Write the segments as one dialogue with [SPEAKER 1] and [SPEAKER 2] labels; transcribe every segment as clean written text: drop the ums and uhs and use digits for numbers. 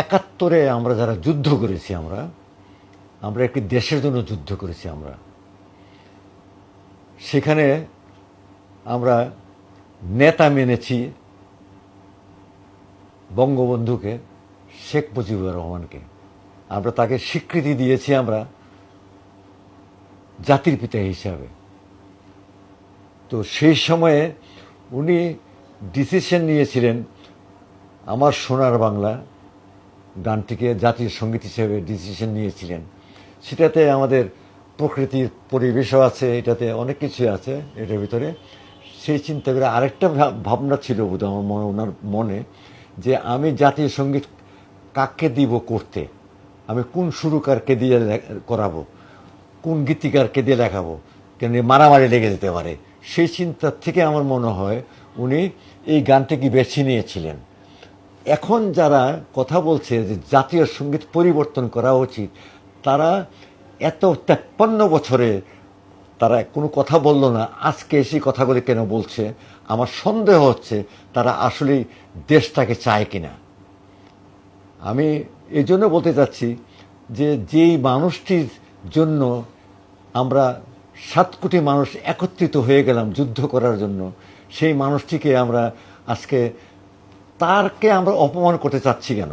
[SPEAKER 1] একাত্তরে আমরা যারা যুদ্ধ করেছি, আমরা আমরা একটি দেশের জন্য যুদ্ধ করেছি। আমরা সেখানে আমরা নেতা মেনেছি বঙ্গবন্ধুকে, শেখ মুজিবুর রহমানকে। আমরা তাকে স্বীকৃতি দিয়েছি আমরা জাতির পিতা হিসাবে। তো সেই সময়ে উনি ডিসিশন নিয়েছিলেন আমার সোনার বাংলা গানটিকে জাতীয় সঙ্গীত হিসেবে ডিসিশন নিয়েছিলেন। সেটাতে আমাদের প্রকৃতির পরিবেশও আছে, এটাতে অনেক কিছু আছে এটার ভিতরে। সেই চিন্তা করে আরেকটা ভাবনা ছিল বোধহয় আমার মনে, ওনার মনে, যে আমি জাতীয় সঙ্গীত কাকে দিব করতে, আমি কোন সুরকারকে দিয়ে করাবো, কোন গীতিকারকে দিয়ে লেখাবো, কেন মারামারি লেগে যেতে পারে। সেই চিন্তার থেকে আমার মনে হয় উনি এই গানটিকে বেছে নিয়েছিলেন। এখন যারা কথা বলছে যে জাতীয় সঙ্গীত পরিবর্তন করা উচিত, তারা এত 53 বছরে তারা কোনো কথা বলল না, আজকে এসে কথাগুলি কেন বলছে? আমার সন্দেহ হচ্ছে তারা আসলেই দেশটাকে চায় কিনা। আমি এই জন্য বলতে চাচ্ছি যে যেই মানুষটির জন্য আমরা 7 কোটি মানুষ একত্রিত হয়ে গেলাম যুদ্ধ করার জন্য, সেই মানুষটিকে আমরা আজকে তারকে আমরা অপমান করতে চাচ্ছি কেন?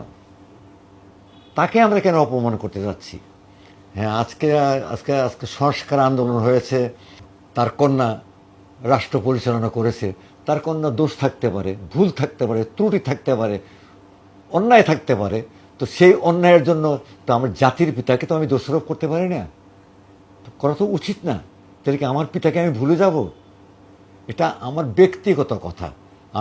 [SPEAKER 1] তাকে আমরা কেন অপমান করতে চাচ্ছি? হ্যাঁ, আজকে আজকে আজকে সংস্কার আন্দোলন হয়েছে, তার কন্যা রাষ্ট্র পরিচালনা করেছে। তার কন্যা দোষ থাকতে পারে, ভুল থাকতে পারে, ত্রুটি থাকতে পারে, অন্যায় থাকতে পারে। তো সেই অন্যায়ের জন্য তো আমার জাতির পিতাকে তো আমি দোষারোপ করতে পারি না, করা তো উচিত না। তাহলে কি আমার পিতাকে আমি ভুলে যাব? এটা আমার ব্যক্তিগত কথা,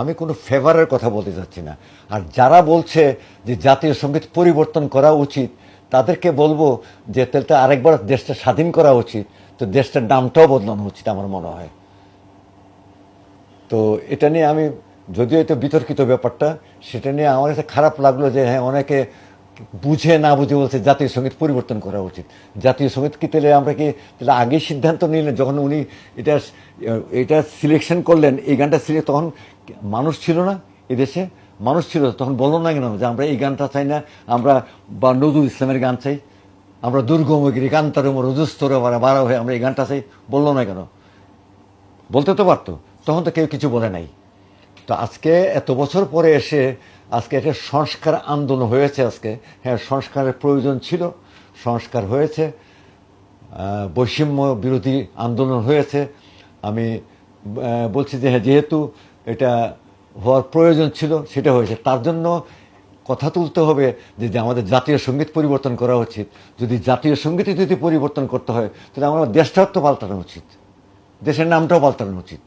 [SPEAKER 1] আমি কোনো ফেভারের কথা বলতে চাচ্ছি না। আর যারা বলছে যে জাতীয় সঙ্গীত পরিবর্তন করা উচিত, তাদেরকে বলবো যে তাহলে তো আরেকবার দেশটা স্বাধীন করা উচিত, তো দেশটার নামটাও বদলানো উচিত আমার মনে হয়। তো এটা নিয়ে আমি, যদিও এটা বিতর্কিত ব্যাপারটা, সেটা নিয়ে আমার কাছে খারাপ লাগলো যে হ্যাঁ, অনেকে বুঝে না বুঝে বলছে জাতীয় সঙ্গীত পরিবর্তন করা উচিত। জাতীয় সঙ্গীত কি তাহলে আমরা কি তাহলে আগেই সিদ্ধান্ত নিলেন? যখন উনি এটা এটা সিলেকশন করলেন, এই গানটা সিলেক্ট, তখন মানুষ ছিল না এদেশে? মানুষ ছিল, তখন বললো না কেন যে আমরা এই গানটা চাই না, আমরা বা নজরুল ইসলামের গান চাই, আমরা দুর্গমগিরি কান্তারম রুজস্তরে বাড়া হয়ে আমরা এই গানটা চাই, বললো না কেন? বলতে তো পারতো, তখন তো কেউ কিছু বলে নাই। তো আজকে এত বছর পরে এসে আজকে একটা সংস্কার আন্দোলন হয়েছে। আজকে হ্যাঁ, সংস্কারের প্রয়োজন ছিল, সংস্কার হয়েছে, বৈষম্য বিরোধী আন্দোলন হয়েছে। আমি বলছি যে হ্যাঁ, যেহেতু এটা হওয়ার প্রয়োজন ছিল, সেটা হয়েছে। তার জন্য কথা তুলতে হবে যে আমাদের জাতীয় সঙ্গীত পরিবর্তন করা উচিত। যদি জাতীয় সঙ্গীতই যদি পরিবর্তন করতে হয়, তাহলে আমার দেশটাও তো পাল্টানো উচিত, দেশের নামটাও পাল্টানো উচিত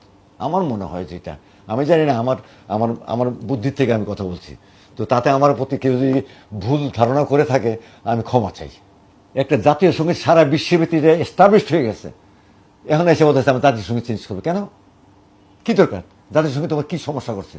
[SPEAKER 1] আমার মনে হয়। যেটা আমি জানি না, আমার আমার আমার বুদ্ধির থেকে আমি কথা বলছি। তো তাতে আমার প্রতি কেউ যদি ভুল ধারণা করে থাকে, আমি ক্ষমা চাই। একটা জাতীয় সঙ্গীত সারা বিশ্বব্যাপী এস্টাবলিশড হয়ে গেছে, এখন এসে বলতেছে আমি জাতীয় সঙ্গীত চেঞ্জ করবো কেন? কি দরকার? জাতীয় সঙ্গীত তোমার কি সমস্যা করছে?